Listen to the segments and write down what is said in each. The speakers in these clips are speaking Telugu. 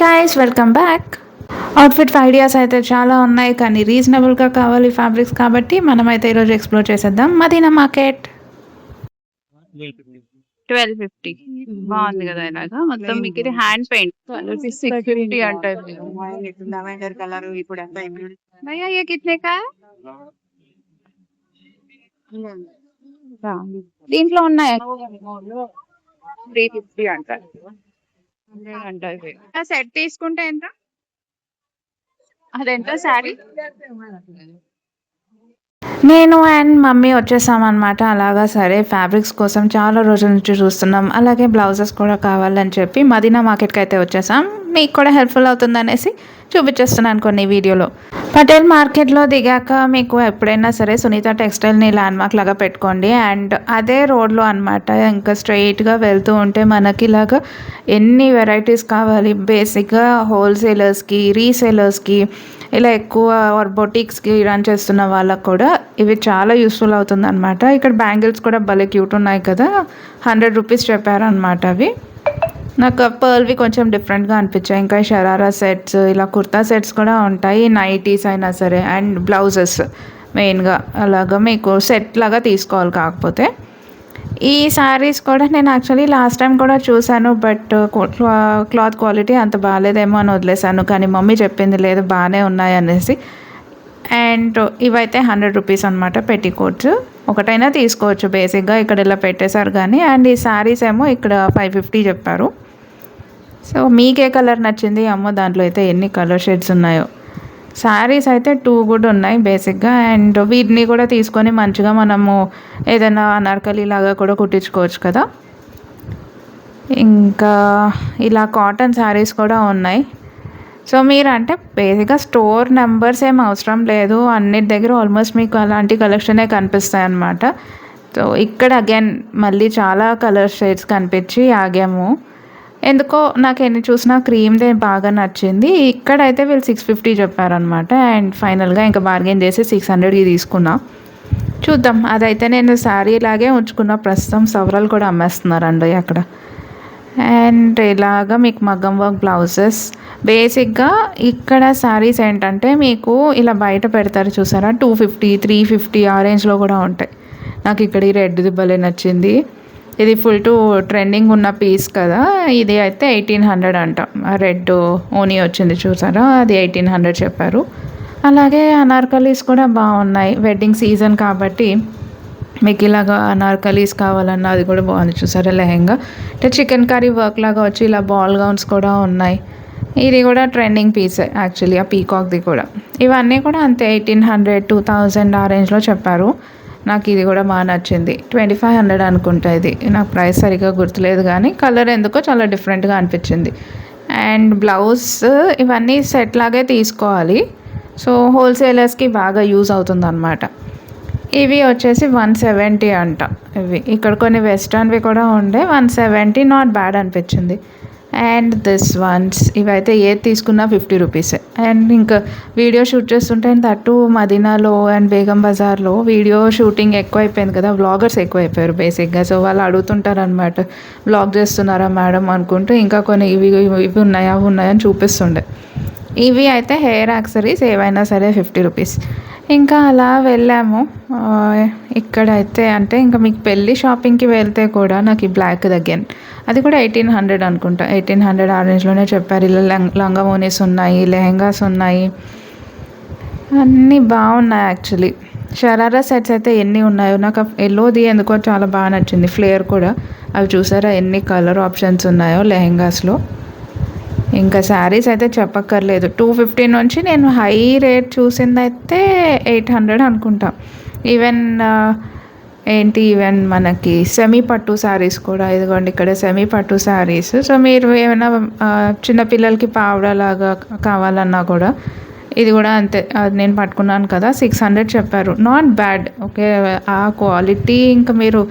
Guys welcome back. Outfit ideas అయితే చాలా ఉన్నాయి కానీ రీజనబుల్గా కావాలి ఫ్యాబ్రిక్స్ కాబట్టి మనమైతే ఈరోజు ఎక్స్ప్లోర్ చేసేద్దాం మదీనా మార్కెట్. 1250 బాగుంది కదా. ఇలాగా మొత్తం మీకు ఇది హ్యాండ్ పెయింట్ 650 అంటారు. लैवेंडर कलर ఇప్పుడు ఎంత भैया ये कितने का है? దీంట్లో ఉన్నాయి 350 అంటారు. 100 అంటారు. సెట్ తీసుకుంటే ఎంత? అదెంత శారీ? నేను అండ్ మమ్మీ వచ్చేసామన్నమాట. అలాగా సరే ఫ్యాబ్రిక్స్ కోసం చాలా రోజుల నుంచి చూస్తున్నాం, అలాగే బ్లౌజెస్ కూడా కావాలని చెప్పి మదీనా మార్కెట్కి అయితే వచ్చేసాం. మీకు కూడా హెల్ప్ఫుల్ అవుతుందనేసి చూపించేస్తున్నాను కొన్ని వీడియోలో. పటేల్ మార్కెట్లో దిగాక మీకు ఎప్పుడైనా సరే సునీత టెక్స్టైల్ని ల్యాండ్మార్క్ లాగా పెట్టుకోండి. అండ్ అదే రోడ్లో అనమాట, ఇంకా స్ట్రైట్గా వెళ్తూ ఉంటే మనకి ఇలాగా ఎన్ని వెరైటీస్ కావాలి బేసిక్గా హోల్సేలర్స్కి, రీసేలర్స్కి, ఇలా ఎక్కువ బొటిక్స్కి రన్ చేస్తున్న వాళ్ళకు కూడా ఇవి చాలా యూస్ఫుల్ అవుతుంది అనమాట. ఇక్కడ బ్యాంగిల్స్ కూడా భలే క్యూట్ ఉన్నాయి కదా, 100 రూపీస్ చెప్పారనమాట. అవి నాకు పర్ల్వి కొంచెం డిఫరెంట్గా అనిపించాయి. ఇంకా షరారా సెట్స్, ఇలా కుర్తా సెట్స్ కూడా ఉంటాయి, నైటీస్ అయినా సరే, అండ్ బ్లౌజెస్ మెయిన్గా అలాగా మీకు సెట్ లాగా తీసుకోవాలి. కాకపోతే ఈ శారీస్ కూడా నేను యాక్చువల్లీ లాస్ట్ టైం కూడా చూశాను, బట్ క్లాత్ క్వాలిటీ అంత బాగాలేదేమో అని వదిలేశాను. కానీ మమ్మీ చెప్పింది లేదు బాగానే ఉన్నాయి అనేసి. అండ్ ఇవైతే 100 రూపీస్ అనమాట పెట్టికోట్స్. ఒకటైనా తీసుకోవచ్చు బేసిక్గా, ఇక్కడ ఇలా పెట్టేశారు కానీ. అండ్ ఈ శారీస్ ఏమో ఇక్కడ 550 చెప్పారు. సో మీకే కలర్ నచ్చింది? అమ్మో దాంట్లో అయితే ఎన్ని కలర్ షేడ్స్ ఉన్నాయో. శారీస్ అయితే 2 కూడా ఉన్నాయి బేసిక్గా. అండ్ వీటిని కూడా తీసుకొని మంచిగా మనము ఏదైనా అనార్కలి లాగా కూడా కుట్టించుకోవచ్చు కదా. ఇంకా ఇలా కాటన్ శారీస్ కూడా ఉన్నాయి. సో మీరు అంటే బేసిక్గా స్టోర్ నెంబర్స్ ఏం అవసరం లేదు, అన్నిటి దగ్గర ఆల్మోస్ట్ మీకు అలాంటి కలెక్షనే కనిపిస్తాయి అన్నమాట. సో ఇక్కడ అగైన్ మళ్ళీ చాలా కలర్ షేడ్స్ కనిపించి ఆగాము. ఎందుకో నాకు ఎన్ని చూసినా క్రీమ్దే బాగా నచ్చింది. ఇక్కడైతే వీళ్ళు 650 చెప్పారనమాట. అండ్ ఫైనల్గా ఇంకా బార్గెన్ చేసి 600కి తీసుకున్నా. చూద్దాం. అదైతే నేను శారీ ఇలాగే ఉంచుకున్నా. ప్రస్తుతం సవరాలు కూడా అమ్మేస్తున్నారండి అక్కడ. అండ్ ఇలాగా మీకు మగ్గం వర్క్ బ్లౌజెస్ బేసిక్గా ఇక్కడ శారీస్ ఏంటంటే మీకు ఇలా బయట పెడతారు చూసారా, 250, 350 ఆ రేంజ్లో కూడా ఉంటాయి. నాకు ఇక్కడ ఈ రెడ్ది భలే నచ్చింది. ఇది ఫుల్ టు ట్రెండింగ్ ఉన్న పీస్ కదా. ఇది అయితే 1800 అంట. రెడ్ ఓనీ వచ్చింది చూసారా, అది 1800 చెప్పారు. అలాగే అనార్కలీస్ కూడా బాగున్నాయి, వెడ్డింగ్ సీజన్ కాబట్టి మీకు ఇలాగా అనార్కలీస్ కావాలన్నా అది కూడా బాగుంది చూసారా. లెహెంగా అంటే చికెన్ కర్రీ వర్క్ లాగా వచ్చి ఇలా బాల్ గౌన్స్ కూడా ఉన్నాయి. ఇది కూడా ట్రెండింగ్ పీస్ యాక్చువల్లీ, ఆ పీకాక్ది కూడా. ఇవన్నీ కూడా అంతే 1800, 2000 ఆ రేంజ్లో చెప్పారు. నాకు ఇది కూడా బాగా నచ్చింది. 2500 అనుకుంటా ఇది. నాకు ప్రైస్ సరిగ్గా గుర్తులేదు కానీ కలర్ ఎందుకో చాలా డిఫరెంట్గా అనిపించింది. అండ్ బ్లౌజ్ ఇవన్నీ సెట్ లాగే తీసుకోవాలి. సో హోల్సేలర్స్కి బాగా యూజ్ అవుతుంది అన్నమాట. ఇవి వచ్చేసి 170 అంట. ఇవి ఇక్కడ కొన్ని వెస్టర్న్వి కూడా ఉండే 170, నాట్ బ్యాడ్ అనిపించింది. అండ్ దిస్ వన్స్ ఇవైతే ఏది తీసుకున్నా 50 రూపీసే. అండ్ ఇంకా వీడియో షూట్ చేస్తుంటే తట్టు మదీనాలో అండ్ బేగం బజార్లో వీడియో షూటింగ్ ఎక్కువైపోయింది కదా, వ్లాగర్స్ ఎక్కువైపోయారు బేసిక్గా. సో వాళ్ళు అడుగుతుంటారు అనమాట, వ్లాగ్ చేస్తున్నారా మేడం అనుకుంటూ. ఇంకా కొన్ని ఇవి ఉన్నాయి అవి ఉన్నాయని చూపిస్తుండే. ఇవి అయితే హెయిర్ యాక్సరీస్ ఏవైనా సరే 50 రూపీస్. ఇంకా అలా వెళ్ళాము. ఇక్కడైతే అంటే ఇంకా మీకు పెళ్ళి షాపింగ్కి వెళ్తే కూడా నాకు ఈ బ్లాక్ దగ్గర అది కూడా 1800 అనుకుంటా, 1800 ఆ రేంజ్లోనే చెప్పారు. ఇలా లంగా ఓనీస్ ఉన్నాయి, లెహెంగాస్ ఉన్నాయి, అన్నీ బాగున్నాయి యాక్చువల్లీ. షరారా సెట్స్ అయితే ఎన్ని ఉన్నాయో. నాకు ఎల్లోది ఎందుకో చాలా బాగా నచ్చింది, ఫ్లేర్ కూడా. అవి చూసారా ఎన్ని కలర్ ఆప్షన్స్ ఉన్నాయో లెహెంగాస్లో. ఇంకా శారీస్ అయితే చెప్పక్కర్లేదు. 250 నుంచి నేను హై రేట్ చూసిందైతే 800 అనుకుంటా. ఈవెన్ ఈవెన్ మనకి సెమీ పట్టు శారీస్ కూడా ఇదిగోండి, ఇక్కడ సెమీ పట్టు శారీస్. సో మీరు ఏమైనా చిన్నపిల్లలకి పావడలాగా కావాలన్నా కూడా ఇది కూడా అంతే. అది నేను పట్టుకున్నాను కదా, 600 చెప్పారు. Not bad, okay. ఆ క్వాలిటీ ఇంకా మీరు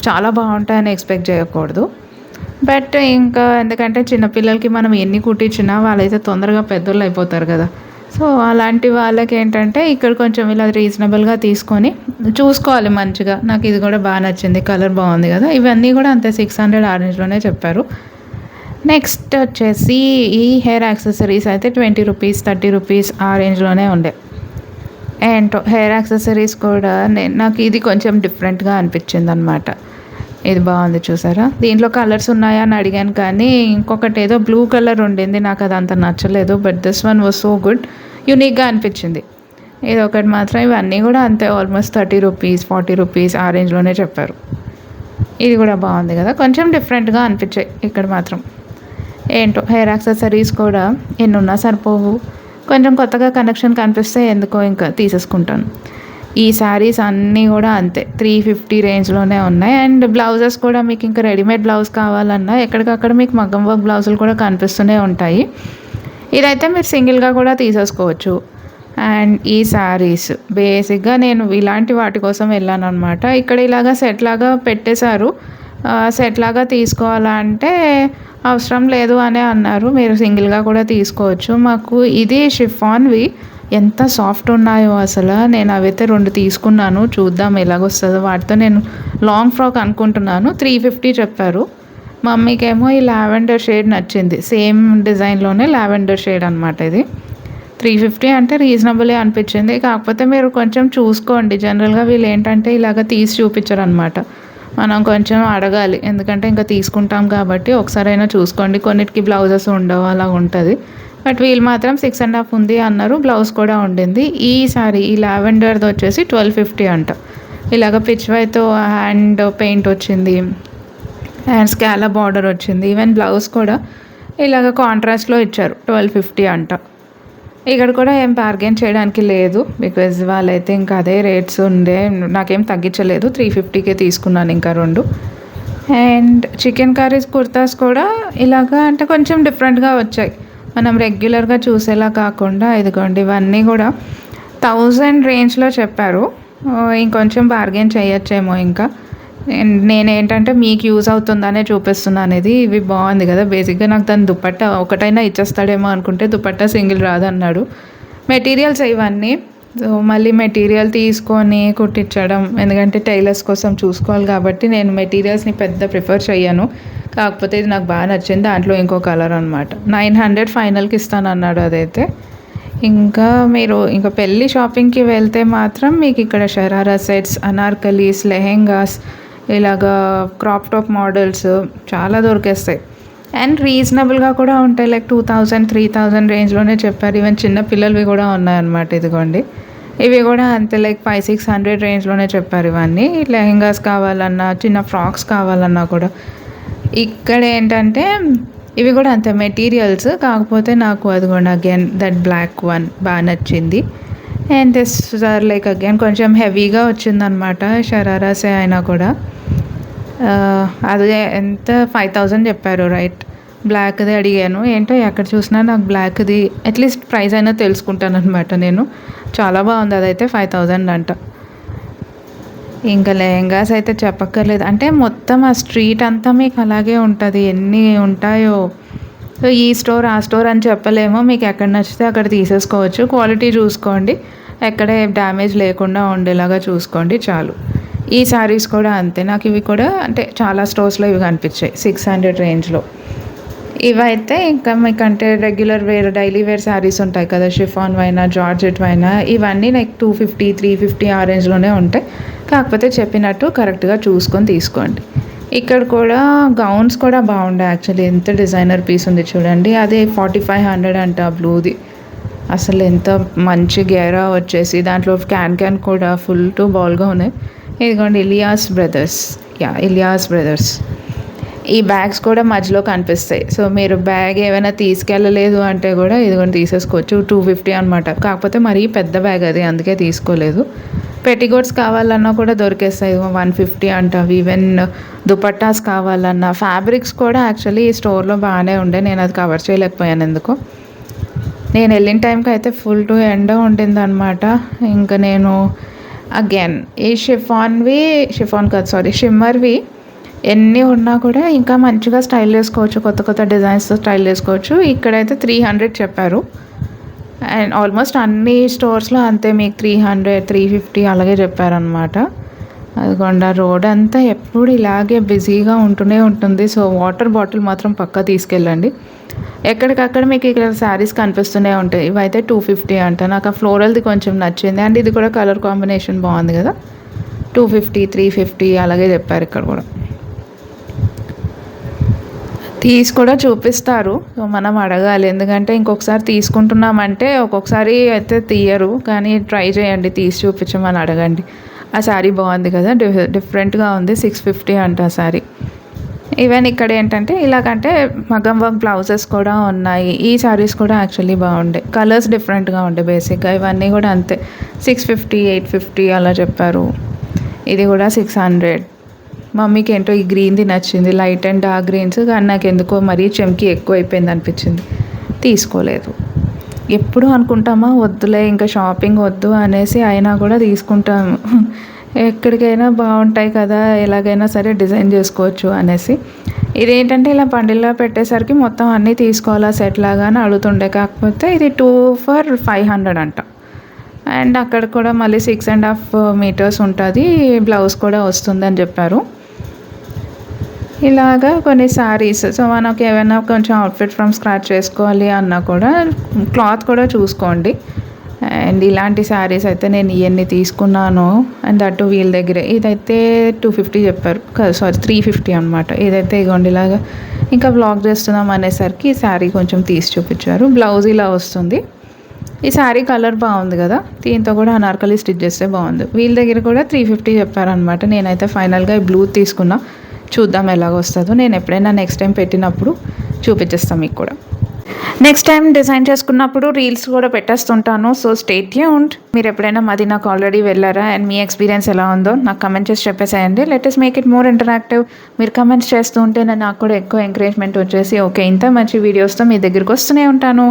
చాలా బాగుంటాయని ఎక్స్పెక్ట్ చేయకూడదు. బట్ ఇంకా ఎందుకంటే చిన్నపిల్లలకి మనం ఎన్ని కుట్టించినా వాళ్ళైతే తొందరగా పెద్దోళ్ళు అయిపోతారు కదా. సో అలాంటి వాళ్ళకి ఏంటంటే ఇక్కడ కొంచెం ఇలా రీజనబుల్గా తీసుకొని చూసుకోవాలి మంచిగా. నాకు ఇది కూడా బాగా నచ్చింది, కలర్ బాగుంది కదా. ఇవన్నీ కూడా అంతే 600 ఆ రేంజ్లోనే చెప్పారు. నెక్స్ట్ వచ్చేసి ఈ హెయిర్ యాక్సెసరీస్ అయితే 20 రూపీస్ 30 రూపీస్ ఆ రేంజ్లోనే ఉండే. అండ్ హెయిర్ యాక్సెసరీస్ కూడా నాకు ఇది కొంచెం డిఫరెంట్గా అనిపించింది అనమాట. ఇది బాగుంది చూసారా, దీంట్లో కలర్స్ ఉన్నాయా అని అడిగాను కానీ ఇంకొకటి ఏదో బ్లూ కలర్ ఉండింది, నాకు అది అంత నచ్చలేదు. But this one was so good, యూనిక్గా అనిపించింది. ఇది ఒకటి మాత్రం, ఇవన్నీ కూడా అంతే ఆల్మోస్ట్ 30 రూపీస్ 40 రూపీస్ ఆ రేంజ్లోనే చెప్పారు. ఇది కూడా బాగుంది కదా, కొంచెం డిఫరెంట్గా అనిపించాయి ఇక్కడ మాత్రం. ఏంటో హెయిర్ యాక్సెసరీస్ కూడా ఎన్నున్నా సరిపోవు, కొంచెం కొత్తగా కనెక్షన్ కనిపిస్తే ఎందుకో ఇంకా తీసేసుకుంటాను. ఈ శారీస్ అన్నీ కూడా అంతే 350 రేంజ్లోనే ఉన్నాయి. అండ్ బ్లౌజెస్ కూడా మీకు ఇంకా రెడీమేడ్ బ్లౌజ్ కావాలన్నా ఎక్కడికక్కడ మీకు మగ్గం వర్క్ బ్లౌజులు కూడా కనిపిస్తూనే ఉంటాయి. ఇదైతే మీరు సింగిల్గా కూడా తీసేసుకోవచ్చు. అండ్ ఈ శారీస్ బేసిక్గా నేను ఇలాంటి వాటి కోసం వెళ్ళాను అనమాట. ఇక్కడ ఇలాగా సెట్ లాగా పెట్టేశారు, సెట్ లాగా తీసుకోవాలంటే అవసరం లేదు అనే అన్నారు, మీరు సింగిల్గా కూడా తీసుకోవచ్చు. మాకు ఇది షిఫాన్వి ఎంత సాఫ్ట్ ఉన్నాయో అసలు, నేను అవైతే 2 తీసుకున్నాను, చూద్దాం ఎలాగొస్తుందో. వాటితో నేను లాంగ్ ఫ్రాక్ అనుకుంటున్నాను. 350 చెప్పారు. మమ్మీకేమో ఈ లావెండర్ షేడ్ నచ్చింది, సేమ్ డిజైన్లోనే లావెండర్ షేడ్ అనమాట. ఇది 350 అంటే రీజనబులే అనిపించింది. కాకపోతే మీరు కొంచెం చూసుకోండి, జనరల్గా వీళ్ళు ఏంటంటే ఇలాగ తీసి చూపించరు అనమాట, మనం కొంచెం అడగాలి, ఎందుకంటే ఇంకా తీసుకుంటాం కాబట్టి ఒకసారైనా చూసుకోండి. కొన్నిటికి బ్లౌజెస్ ఉండవు, అలా ఉంటుంది. బట్ వీళ్ళు మాత్రం 6.5 ఉంది అన్నారు, బ్లౌజ్ కూడా ఉండింది. ఈ సారీ ఈ లావెండర్ది వచ్చేసి 1250 అంట. ఇలాగ పిచ్వైతో హ్యాండ్ పెయింట్ వచ్చింది, హ్యాండ్ స్కాలప్ బార్డర్ వచ్చింది, ఈవెన్ బ్లౌజ్ కూడా ఇలాగ కాంట్రాస్ట్లో ఇచ్చారు. 1250 అంట. ఇక్కడ కూడా ఏం బార్గెన్ చేయడానికి లేదు, బికాజ్ వాళ్ళైతే ఇంకా అదే రేట్స్ ఉండే, నాకేం తగ్గించలేదు. 350కే తీసుకున్నాను ఇంకా 2. అండ్ చికెన్ కర్రీస్ కుర్తాస్ కూడా ఇలాగా అంటే కొంచెం డిఫరెంట్గా వచ్చాయి, మనం రెగ్యులర్గా చూసేలా కాకుండా. ఇదిగోండి ఇవన్నీ కూడా 1000 రేంజ్లో చెప్పారు, ఇంకొంచెం బార్గెన్ చేయొచ్చేమో ఇంకా. నేనేంటంటే మీకు యూజ్ అవుతుందనే చూపిస్తున్నాను. ఇవి బాగుంది కదా, బేసిక్గా నాకు దాని దుపట్టా ఒకటైనా ఇచ్చేస్తాడేమో అనుకుంటే దుపట్టా సింగిల్ రాదన్నాడు. మెటీరియల్స్ ఇవన్నీ, సో మళ్ళీ మెటీరియల్ తీసుకొని కుట్టించడం, ఎందుకంటే టైలర్స్ కోసం చూసుకోవాలి కాబట్టి నేను మెటీరియల్స్ని పెద్ద ప్రిఫర్ చేయను. కాకపోతే ఇది నాకు బాగా నచ్చింది, దాంట్లో ఇంకో కలర్ అనమాట. 900 ఫైనల్కి ఇస్తాను అన్నాడు. అదైతే ఇంకా మీరు ఇంకా పెళ్ళి షాపింగ్కి వెళ్తే మాత్రం మీకు ఇక్కడ షరారా సెట్స్, అనార్కలీస్, లెహెంగాస్, ఇలాగా క్రాప్ టాప్ మోడల్స్ చాలా దొరికేస్తాయి. అండ్ రీజనబుల్గా కూడా ఉంటాయి, లైక్ 2000 3000 రేంజ్లోనే చెప్పారు. ఈవెన్ చిన్న పిల్లలవి కూడా ఉన్నాయన్నమాట. ఇదిగోండి ఇవి కూడా అంతే, లైక్ 500-600 రేంజ్లోనే చెప్పారు. ఇవన్నీ లెహెంగాస్ కావాలన్నా, చిన్న ఫ్రాక్స్ కావాలన్నా కూడా ఇక్కడ ఏంటంటే ఇవి కూడా అంతే మెటీరియల్స్. కాకపోతే నాకు అదిగోండి అగైన్ దట్ బ్లాక్ వన్ బాగా నచ్చింది. And this are like again కొంచెం హెవీగా వచ్చిందనమాట, షరారాసే అయినా కూడా. అదే ఎంత 5000 చెప్పారు, రైట్. బ్లాక్ది అడిగాను, ఏంటో ఎక్కడ చూసినా నాకు బ్లాక్ది అట్లీస్ట్ ప్రైస్ అయినా తెలుసుకుంటాను అనమాట నేను. చాలా బాగుంది, అదైతే 5000 అంట. ఇంకా లెహంగాస్ అయితే చెప్పక్కర్లేదు, అంటే మొత్తం ఆ స్ట్రీట్ అంతా మీకు అలాగే ఉంటుంది, ఎన్ని ఉంటాయో. సో ఈ స్టోర్ ఆ స్టోర్ అని చెప్పలేమో, మీకు ఎక్కడ నచ్చితే అక్కడ తీసేసుకోవచ్చు. క్వాలిటీ చూసుకోండి, ఎక్కడ డ్యామేజ్ లేకుండా ఉండేలాగా చూసుకోండి చాలు. ఈ శారీస్ కూడా అంతే, నాకు ఇవి కూడా అంటే చాలా స్టోర్స్లో ఇవి కనిపించాయి 600 రేంజ్లో. ఇవైతే ఇంకా మీకంటే regular wear daily wear saris ఉంటాయి కదా, షిఫాన్ అయినా జార్జెట్ అయినా, ఇవన్నీ లైక్ 250 350 ఆ రేంజ్లోనే ఉంటాయి. కాకపోతే చెప్పినట్టు కరెక్ట్గా చూసుకొని తీసుకోండి. ఇక్కడ కూడా గౌన్స్ కూడా బాగుంటాయి యాక్చువల్లీ, ఎంత డిజైనర్ పీస్ ఉంది చూడండి, అదే 4500 అంట బ్లూది. అసలు ఎంత మంచి గేరా వచ్చేసి దాంట్లో క్యాన్ కూడా ఫుల్ టు బాల్గా ఉన్నాయి. ఇదిగోండి ఇలియాస్ బ్రదర్స్. ఈ బ్యాగ్స్ కూడా మధ్యలో కనిపిస్తాయి, సో మీరు బ్యాగ్ ఏమైనా తీసుకెళ్ళలేదు అంటే కూడా ఇదిగోండి తీసేసుకోవచ్చు. 250 అనమాట, కాకపోతే మరీ పెద్ద బ్యాగ్ అది, అందుకే తీసుకోలేదు. పెట్టికోట్స్ కావాలన్నా కూడా దొరికేస్తాయి, 150 అంట. ఈవెన్ దుపట్టాస్ కావాలన్నా, ఫ్యాబ్రిక్స్ కూడా యాక్చువల్లీ ఈ స్టోర్లో బాగానే ఉండే, నేను అది కవర్ చేయలేకపోయాను ఎందుకో. నేను వెళ్ళిన టైంకి అయితే ఫుల్ టు ఎండ ఉండింది అనమాట. ఇంకా నేను అగైన్ ఈ షిమ్మర్వి ఎన్ని ఉన్నా కూడా ఇంకా మంచిగా స్టైల్ చేసుకోవచ్చు, కొత్త కొత్త డిజైన్స్తో స్టైల్ చేసుకోవచ్చు. ఇక్కడైతే 300 చెప్పారు. అండ్ ఆల్మోస్ట్ అన్ని స్టోర్స్లో అంతే, మీకు 300 350 అలాగే చెప్పారనమాట. అదిగోండి ఆ రోడ్ అంతా ఎప్పుడు ఇలాగే బిజీగా ఉంటూనే ఉంటుంది. సో వాటర్ బాటిల్ మాత్రం పక్కా తీసుకెళ్ళండి. ఎక్కడికక్కడ మీకు ఇక్కడ శారీస్ కనిపిస్తూనే ఉంటాయి. ఇవైతే 250 అంట. నాకు ఆ ఫ్లోరల్ది కొంచెం నచ్చింది అండ్ ఇది కూడా కలర్ కాంబినేషన్ బాగుంది కదా. 250, 350 అలాగే చెప్పారు ఇక్కడ కూడా. తీసి కూడా చూపిస్తారు. సో మనం అడగాలి, ఎందుకంటే ఇంకొకసారి తీసుకుంటున్నామంటే ఒక్కొక్కసారి అయితే తీయరు, కానీ ట్రై చేయండి, తీసి చూపించమని అడగండి. ఆ శారీ బాగుంది కదా, డిఫరెంట్గా ఉంది. 650 అంట ఆ శారీ. ఈవెన్ ఇక్కడ ఏంటంటే ఇలాగంటే మగ్గం వర్క్ బ్లౌజెస్ కూడా ఉన్నాయి. ఈ శారీస్ కూడా యాక్చువల్లీ బాగుండే, కలర్స్ డిఫరెంట్గా ఉండే. బేసిక్గా ఇవన్నీ కూడా అంతే 650, 850 అలా చెప్పారు. ఇది కూడా 600. మమ్మీకి ఏంటో ఈ గ్రీన్ది నచ్చింది, లైట్ అండ్ డార్క్ గ్రీన్స్, కానీ నాకు ఎందుకో మరీ చెంకి ఎక్కువ అయిపోయింది అనిపించింది, తీసుకోలేదు. ఎప్పుడు అనుకుంటామా వద్దులే ఇంకా షాపింగ్ వద్దు అనేసి, అయినా కూడా తీసుకుంటాము. ఎక్కడికైనా బాగుంటాయి కదా, ఎలాగైనా సరే డిజైన్ చేసుకోవచ్చు అనేసి. ఇదేంటంటే ఇలా బండిల్లో పెట్టేసరికి మొత్తం అన్నీ తీసుకోవాలా సెట్ లాగా అని అడుగుతుండే. కాకపోతే ఇది 2 for 500 అంట. అండ్ అక్కడ కూడా మళ్ళీ 6.5 meters ఉంటుంది, బ్లౌజ్ కూడా వస్తుందని చెప్పారు. ఇలాగా కొన్ని శారీస్, సో మనకి ఏమైనా కొంచెం అవుట్ఫిట్ ఫ్రమ్ స్క్రాచ్ చేసుకోవాలి అన్నా కూడా క్లాత్ కూడా చూసుకోండి. అండ్ ఇలాంటి శారీస్ అయితే నేను ఇవన్నీ తీసుకున్నాను, అండ్ అటు వీళ్ళ దగ్గరే. ఇదైతే 250 చెప్పారు, సారీ 350 అనమాట. ఇదైతే ఇగోండి ఇలాగా. ఇంకా బ్లాగ్ చేస్తున్నాం అనేసరికి ఈ శారీ కొంచెం తీసి చూపించారు. బ్లౌజ్ ఇలా వస్తుంది. ఈ శారీ కలర్ బాగుంది కదా, దీంతో కూడా అనార్కలి స్టిచ్ చేస్తే బాగుంది. వీళ్ళ దగ్గర కూడా 350 చెప్పారనమాట. నేనైతే ఫైనల్గా ఈ బ్లూ తీసుకున్నా, చూద్దాం ఎలాగ వస్తుందో. నేను ఎప్పుడైనా నెక్స్ట్ టైం పెట్టినప్పుడు చూపించేస్తాను మీకు కూడా. నెక్స్ట్ టైం డిజైన్ చేసుకున్నప్పుడు రీల్స్ కూడా పెట్టేస్తుంటాను, సో స్టే ట్యూన్డ్. మీరు ఎప్పుడైనా మదీనాకు ఆల్రెడీ వెళ్ళారా అండ్ మీ ఎక్స్పీరియన్స్ ఎలా ఉందో నాకు కమెంట్ చేసి చెప్పేసేయండి. Let us make it more interactive. మీరు కమెంట్స్ చేస్తూ ఉంటే నాకు కూడా ఎక్కువ ఎంకరేజ్మెంట్ వచ్చేసి ఓకే ఇంత మంచి వీడియోస్తో మీ దగ్గరికి వస్తూనే ఉంటాను.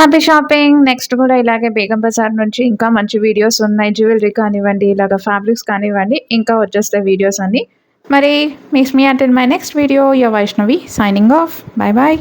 Happy shopping. నెక్స్ట్ కూడా ఇలాగే బేగం బజార్ నుంచి ఇంకా మంచి వీడియోస్ ఉన్నాయి. జ్యువెలరీ కానివ్వండి, ఇలాగ ఫ్యాబ్రిక్స్ కానివ్వండి, ఇంకా వచ్చేస్తే వీడియోస్ అన్నీ. మరి miss me until my next video. Your Vaishnavi signing off. Bye bye.